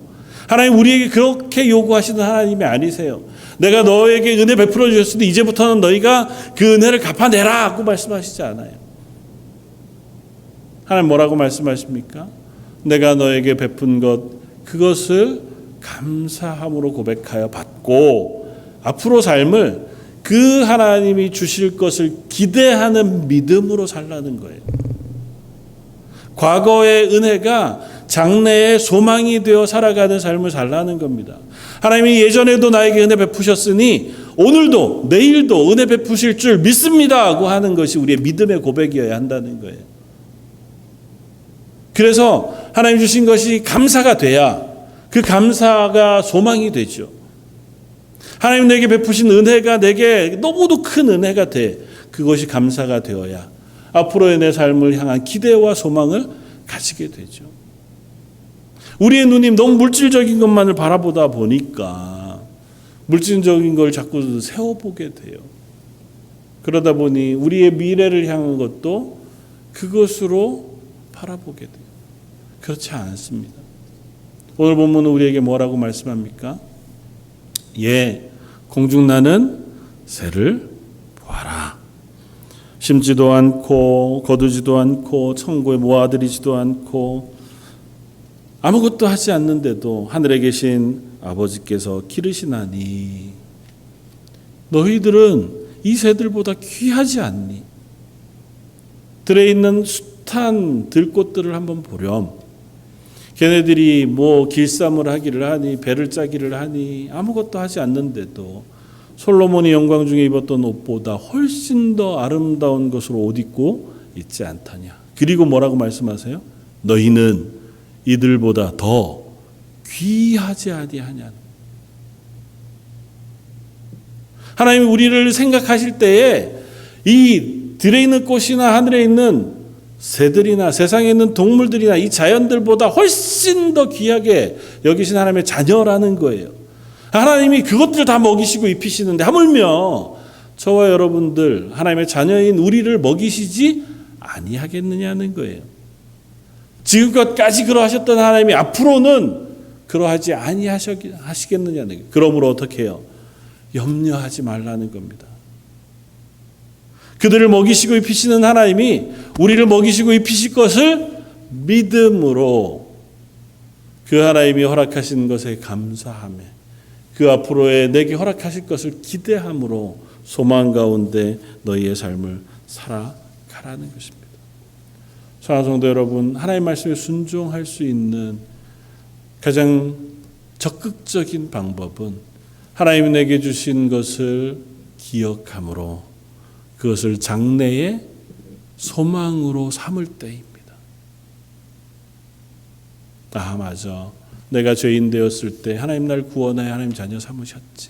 하나님 우리에게 그렇게 요구하시는 하나님이 아니세요. 내가 너에게 은혜 베풀어 주셨으니 이제부터는 너희가 그 은혜를 갚아내라 하고 말씀하시지 않아요. 하나님 뭐라고 말씀하십니까? 내가 너에게 베푼 것, 그것을 감사함으로 고백하여 받고 앞으로 삶을 그 하나님이 주실 것을 기대하는 믿음으로 살라는 거예요. 과거의 은혜가 장래의 소망이 되어 살아가는 삶을 살라는 겁니다. 하나님이 예전에도 나에게 은혜 베푸셨으니 오늘도 내일도 은혜 베푸실 줄 믿습니다 하고 하는 것이 우리의 믿음의 고백이어야 한다는 거예요. 그래서 하나님 주신 것이 감사가 돼야 그 감사가 소망이 되죠. 하나님 내게 베푸신 은혜가 내게 너무도 큰 은혜가 돼, 그것이 감사가 되어야 앞으로의 내 삶을 향한 기대와 소망을 가지게 되죠. 우리의 눈이 너무 물질적인 것만을 바라보다 보니까 물질적인 걸 자꾸 세워보게 돼요. 그러다 보니 우리의 미래를 향한 것도 그것으로 바라보게 돼요. 그렇지 않습니다. 오늘 본문은 우리에게 뭐라고 말씀합니까? 공중나는 새를 보아라. 심지도 않고 거두지도 않고 천국에 모아들이지도 않고 아무것도 하지 않는데도 하늘에 계신 아버지께서 기르시나니 너희들은 이 새들보다 귀하지 않니? 들에 있는 숱한 들꽃들을 한번 보렴. 걔네들이 뭐 길쌈을 하기를 하니 배를 짜기를 하니 아무것도 하지 않는데도 솔로몬이 영광 중에 입었던 옷보다 훨씬 더 아름다운 것으로 옷 입고 있지 않더냐. 그리고 뭐라고 말씀하세요? 너희는 이들보다 더 귀하지 아니하냐. 하나님이 우리를 생각하실 때에 이 들에 있는 꽃이나 하늘에 있는 새들이나 세상에 있는 동물들이나 이 자연들보다 훨씬 더 귀하게 여기신 하나님의 자녀라는 거예요. 하나님이 그것들 다 먹이시고 입히시는데 하물며 저와 여러분들 하나님의 자녀인 우리를 먹이시지 아니하겠느냐는 거예요. 지금까지 그러하셨던 하나님이 앞으로는 그러하지 아니하시겠느냐는 거예요. 그러므로 어떻게 해요? 염려하지 말라는 겁니다. 그들을 먹이시고 입히시는 하나님이 우리를 먹이시고 입히실 것을 믿음으로 그 하나님이 허락하신 것에 감사하며 그 앞으로의 내게 허락하실 것을 기대함으로 소망 가운데 너희의 삶을 살아가라는 것입니다. 사랑하는 성도 여러분, 하나님의 말씀에 순종할 수 있는 가장 적극적인 방법은 하나님이 내게 주신 것을 기억함으로 그것을 장래의 소망으로 삼을 때입니다. 맞아. 내가 죄인 되었을 때 하나님 날 구원하여 하나님 자녀 삼으셨지.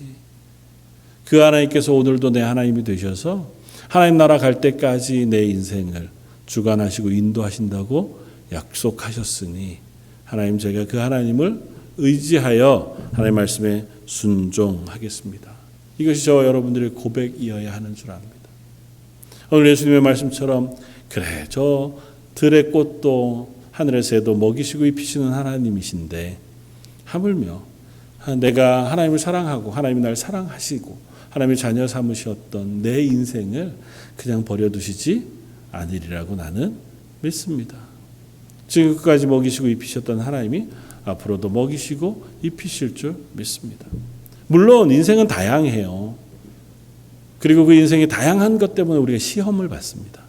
그 하나님께서 오늘도 내 하나님이 되셔서 하나님 나라 갈 때까지 내 인생을 주관하시고 인도하신다고 약속하셨으니 하나님, 제가 그 하나님을 의지하여 하나님 말씀에 순종하겠습니다. 이것이 저와 여러분들의 고백이어야 하는 줄 압니다. 오늘 예수님의 말씀처럼 그래, 저 들의 꽃도 하늘의 새도 먹이시고 입히시는 하나님이신데 하물며 내가 하나님을 사랑하고 하나님이 날 사랑하시고 하나님의 자녀 삼으셨던 내 인생을 그냥 버려두시지 않으리라고 나는 믿습니다. 지금까지 먹이시고 입히셨던 하나님이 앞으로도 먹이시고 입히실 줄 믿습니다. 물론 인생은 다양해요. 그리고 그 인생이 다양한 것 때문에 우리가 시험을 받습니다.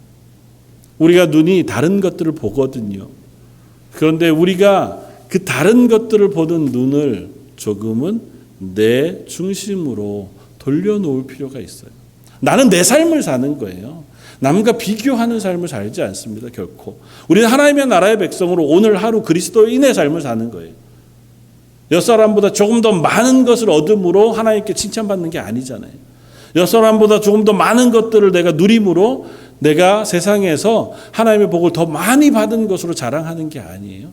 우리가 눈이 다른 것들을 보거든요. 그런데 우리가 그 다른 것들을 보는 눈을 조금은 내 중심으로 돌려놓을 필요가 있어요. 나는 내 삶을 사는 거예요. 남과 비교하는 삶을 살지 않습니다. 결코. 우리는 하나님의 나라의 백성으로 오늘 하루 그리스도인의 삶을 사는 거예요. 옆사람보다 조금 더 많은 것을 얻음으로 하나님께 칭찬받는 게 아니잖아요. 옆사람보다 조금 더 많은 것들을 내가 누림으로 내가 세상에서 하나님의 복을 더 많이 받은 것으로 자랑하는 게 아니에요.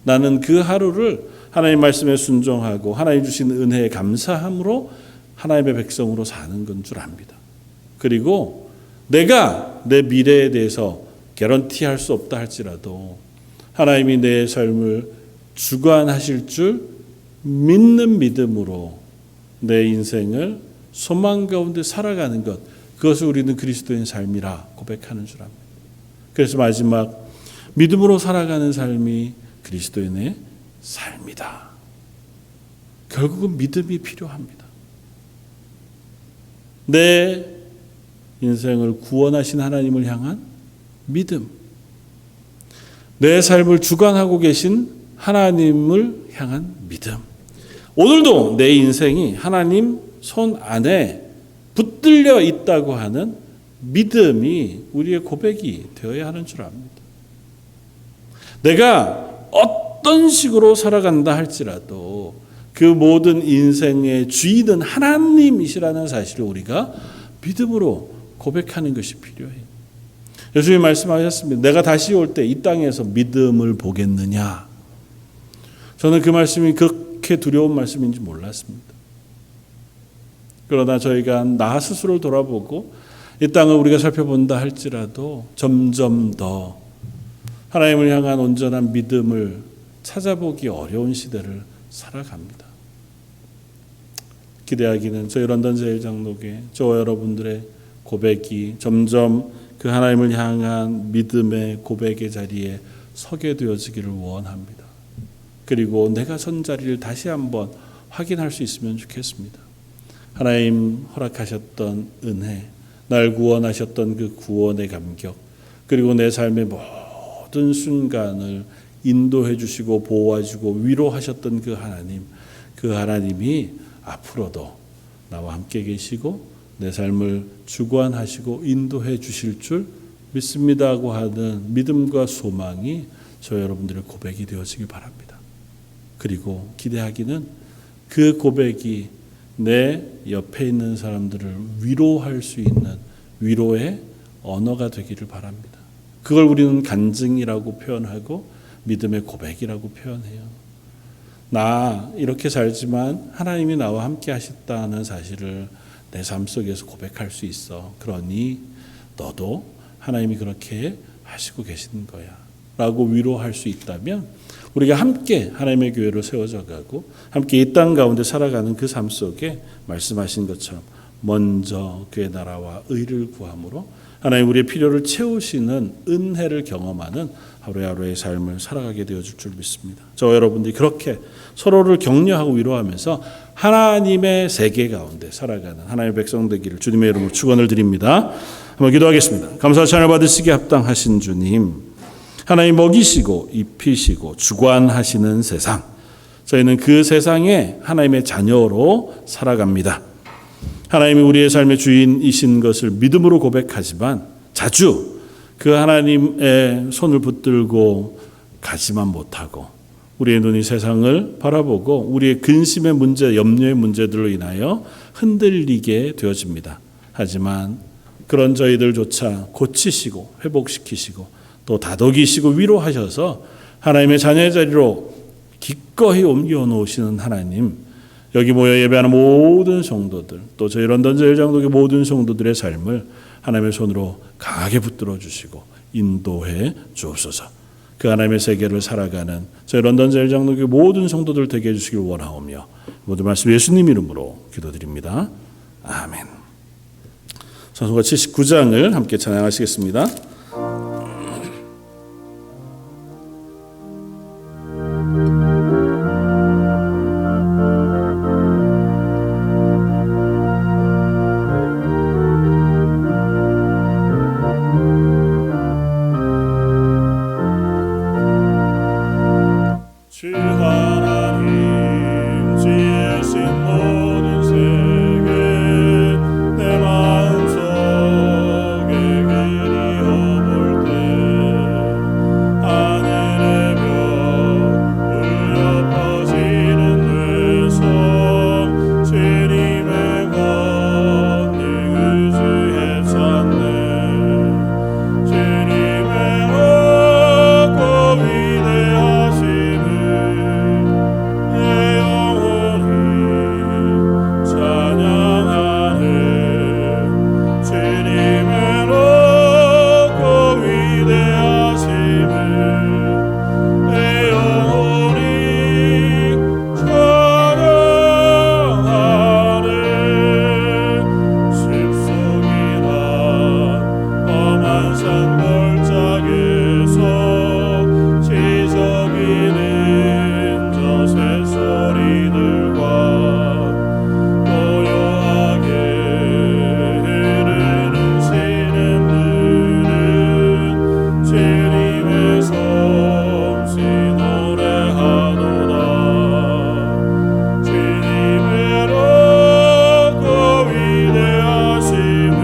나는 그 하루를 하나님 말씀에 순종하고 하나님 주신 은혜에 감사함으로 하나님의 백성으로 사는 건 줄 압니다. 그리고 내가 내 미래에 대해서 개런티할 수 없다 할지라도 하나님이 내 삶을 주관하실 줄 믿는 믿음으로 내 인생을 소망 가운데 살아가는 것, 그것을 우리는 그리스도인 삶이라 고백하는 줄 압니다. 그래서 마지막, 믿음으로 살아가는 삶이 그리스도인의 삶이다. 결국은 믿음이 필요합니다. 내 인생을 구원하신 하나님을 향한 믿음, 내 삶을 주관하고 계신 하나님을 향한 믿음. 오늘도 내 인생이 하나님 손 안에 붙들려 있다고 하는 믿음이 우리의 고백이 되어야 하는 줄 압니다. 내가 어떤 식으로 살아간다 할지라도 그 모든 인생의 주인은 하나님이시라는 사실을 우리가 믿음으로 고백하는 것이 필요해요. 예수님이 말씀하셨습니다. 내가 다시 올 때 이 땅에서 믿음을 보겠느냐. 저는 그 말씀이 그렇게 두려운 말씀인지 몰랐습니다. 그러나 저희가 나 스스로를 돌아보고 이 땅을 우리가 살펴본다 할지라도 점점 더 하나님을 향한 온전한 믿음을 찾아보기 어려운 시대를 살아갑니다. 기대하기는 저희 런던 제일장로교 저와 여러분들의 고백이 점점 그 하나님을 향한 믿음의 고백의 자리에 서게 되어지기를 원합니다. 그리고 내가 선 자리를 다시 한번 확인할 수 있으면 좋겠습니다. 하나님 허락하셨던 은혜, 날 구원하셨던 그 구원의 감격, 그리고 내 삶의 모든 순간을 인도해 주시고 보호해 주시고 위로하셨던 그 하나님이 앞으로도 나와 함께 계시고 내 삶을 주관하시고 인도해 주실 줄 믿습니다고 하는 믿음과 소망이 저 여러분들의 고백이 되어지길 바랍니다. 그리고 기대하기는 그 고백이 내 옆에 있는 사람들을 위로할 수 있는 위로의 언어가 되기를 바랍니다. 그걸 우리는 간증이라고 표현하고 믿음의 고백이라고 표현해요. 나 이렇게 살지만 하나님이 나와 함께 하셨다는 사실을 내 삶 속에서 고백할 수 있어. 그러니 너도 하나님이 그렇게 하시고 계시는 거야 라고 위로할 수 있다면 우리가 함께 하나님의 교회로 세워져 가고 함께 이 땅 가운데 살아가는 그 삶 속에 말씀하신 것처럼 먼저 그의 나라와 의를 구함으로 하나님 우리의 필요를 채우시는 은혜를 경험하는 하루하루의 삶을 살아가게 되어줄 줄 믿습니다. 저와 여러분들이 그렇게 서로를 격려하고 위로하면서 하나님의 세계 가운데 살아가는 하나님의 백성 되기를 주님의 이름으로 축원을 드립니다. 한번 기도하겠습니다. 감사와 찬양을 받으시기에 합당하신 주님, 하나님 먹이시고 입히시고 주관하시는 세상, 저희는 그 세상에 하나님의 자녀로 살아갑니다. 하나님이 우리의 삶의 주인이신 것을 믿음으로 고백하지만 자주 그 하나님의 손을 붙들고 가지만 못하고 우리의 눈이 세상을 바라보고 우리의 근심의 문제, 염려의 문제들로 인하여 흔들리게 되어집니다. 하지만 그런 저희들조차 고치시고 회복시키시고 또 다독이시고 위로하셔서 하나님의 자녀의 자리로 기꺼이 옮겨 놓으시는 하나님, 여기 모여 예배하는 모든 성도들, 또 저희 런던 제일장독의 모든 성도들의 삶을 하나님의 손으로 강하게 붙들어 주시고 인도해 주옵소서. 그 하나님의 세계를 살아가는 저희 런던 제일장독의 모든 성도들 되게 해주시길 원하오며 모든 말씀 예수님 이름으로 기도드립니다. 아멘. 찬송가 79장을 함께 찬양하시겠습니다. 주 하나님 지으신 모든 세계 내 마음속에 그리워볼 때 하늘의 별 울려 퍼지는 뇌성 주님의 권능 의지해 찾네 주님의 높고 위대하심을 내 영혼이 찬양하네 주님의 높고 위대하심을 내 영혼이 찬양하네 숲속이나 험한 산 골짜기에서 지저귀는 저 새소리들과 고요하게 흐르는 시름들은 주님의 솜씨 노래하도다 주님의 높고 위대하심을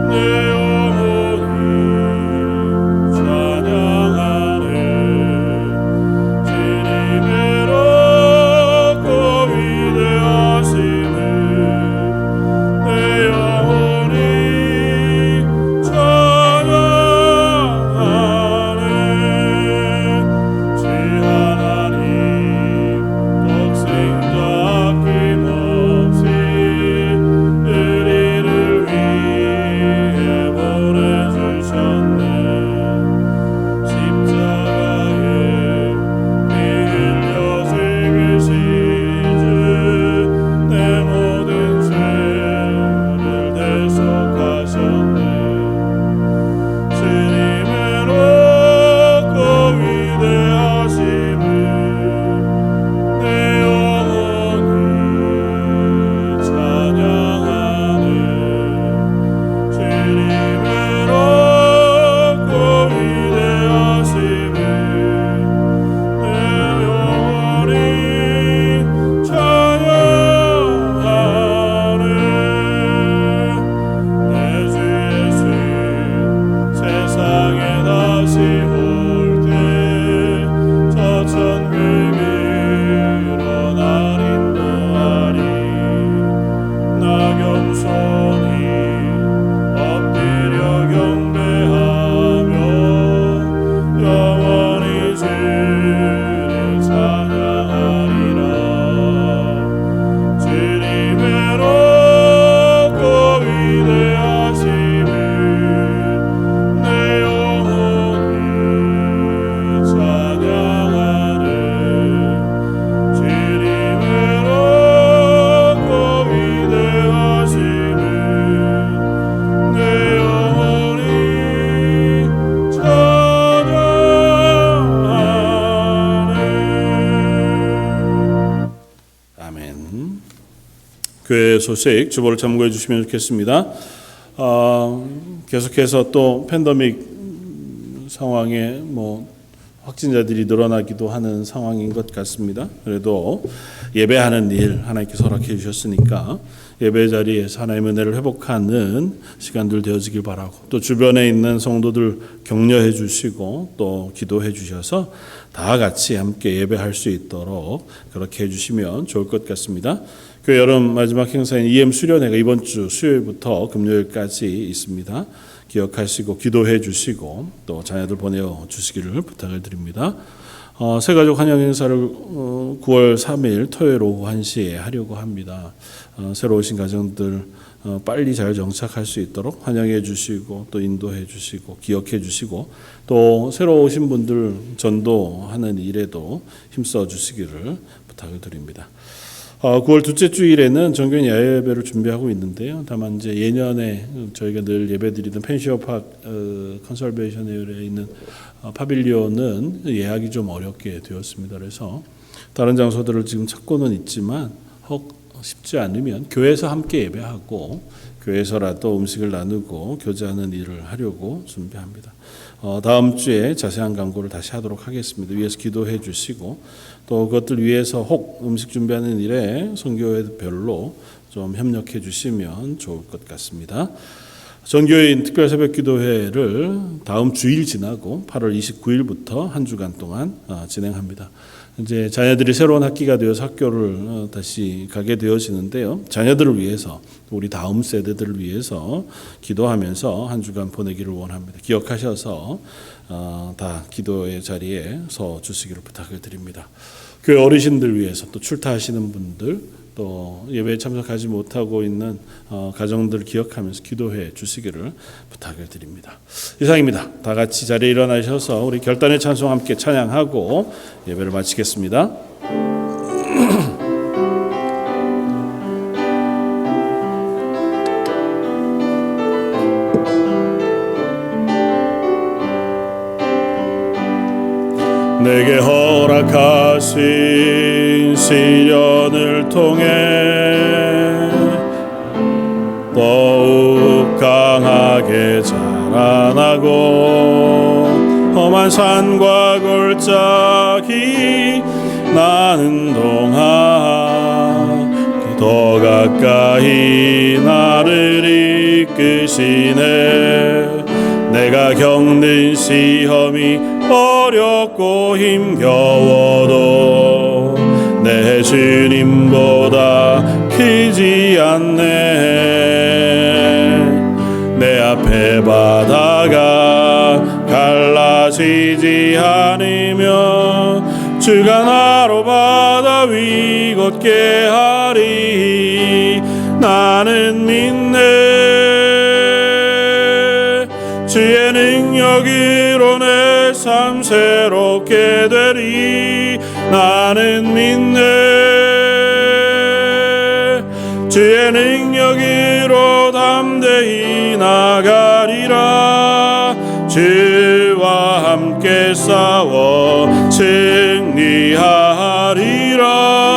내 영혼이 찬양하네 주님의 높고 위대하심을 내 영혼이 찬양하네 주 하나님 독생자 아낌없이 우리를 위해 보내주셨네 십자가에 피 흘려 죽으신 주 내 모든 죄를 대속하셨네 주님의 높고 위대하심을 내 영혼이 찬양하네 주님의 높고 위대하심을 내 영혼이 찬양하네 내 주 예수 세상에 다시 올 때 저 천국으로 날 인도하리 나 겸손히 엎드려 경배하며 영원히 주를 찬양하리라 주님의 높고 위대하심을 내 영혼이 찬양하네 주님의 높고 위대하심을 내 영혼이 찬양하네. 아멘. 교회 소식 주보를 참고해 주시면 좋겠습니다. 계속해서 또 팬데믹 상황에 확진자들이 늘어나기도 하는 상황인 것 같습니다. 그래도 예배하는 일 하나님께서 허락해 주셨으니까 예배 자리에서 하나님의 은혜를 회복하는 시간들 되어지길 바라고 또 주변에 있는 성도들 격려해 주시고 또 기도해 주셔서 다 같이 함께 예배할 수 있도록 그렇게 해주시면 좋을 것 같습니다. 교회 여름 마지막 행사인 EM 수련회가 이번 주 수요일부터 금요일까지 있습니다. 기억하시고 기도해 주시고 또 자녀들 보내어 주시기를 부탁을 드립니다. 새가족 환영 행사를 9월 3일 토요일 오후 1시에 하려고 합니다. 새로 오신 가정들 빨리 잘 정착할 수 있도록 환영해 주시고 또 인도해 주시고 기억해 주시고 또 새로 오신 분들 전도하는 일에도 힘써 주시기를 부탁을 드립니다. 9월 둘째 주일에는 정교인 야외예배를 준비하고 있는데요. 다만 이제 예년에 저희가 늘 예배드리던 펜시어팍 컨설베이션 에어에 있는 파빌리온은 예약이 좀 어렵게 되었습니다. 그래서 다른 장소들을 지금 찾고는 있지만 혹 쉽지 않으면 교회에서 함께 예배하고 교회에서라도 음식을 나누고 교제하는 일을 하려고 준비합니다. 다음 주에 자세한 광고를 다시 하도록 하겠습니다. 위에서 기도해 주시고 또 그것들 위해서 혹 음식 준비하는 일에 선교회별로 좀 협력해 주시면 좋을 것 같습니다. 전교인 특별 새벽 기도회를 다음 주일 지나고 8월 29일부터 한 주간 동안 진행합니다. 이제 자녀들이 새로운 학기가 되어서 학교를 다시 가게 되어지는데요. 자녀들을 위해서 우리 다음 세대들을 위해서 기도하면서 한 주간 보내기를 원합니다. 기억하셔서 다 기도의 자리에 서 주시기를 부탁을 드립니다. 교회 어르신들 위해서 또 출타하시는 분들 또 예배에 참석하지 못하고 있는 가정들 기억하면서 기도해 주시기를 부탁을 드립니다. 이상입니다. 다 같이 자리에 일어나셔서 우리 결단의 찬송 함께 찬양하고 예배를 마치겠습니다. 내게 허락하신 시련을 통해 더욱 강하게 자라나고 험한 산과 골짜기 나는 동안 더 가까이 나를 이끄시네. 내가 겪는 시험이 어렵고 힘겨워도 내 주님보다 크지 않네. 내 앞에 바다가 갈라지지 않으면 주가 나로 바다 위 걷게 하리. 나는 믿네. 주의 능력으로 내 삶 새롭게 되리. 나는 믿네. 주의 능력으로 담대히 나가리라. 주와 함께 싸워 승리하리.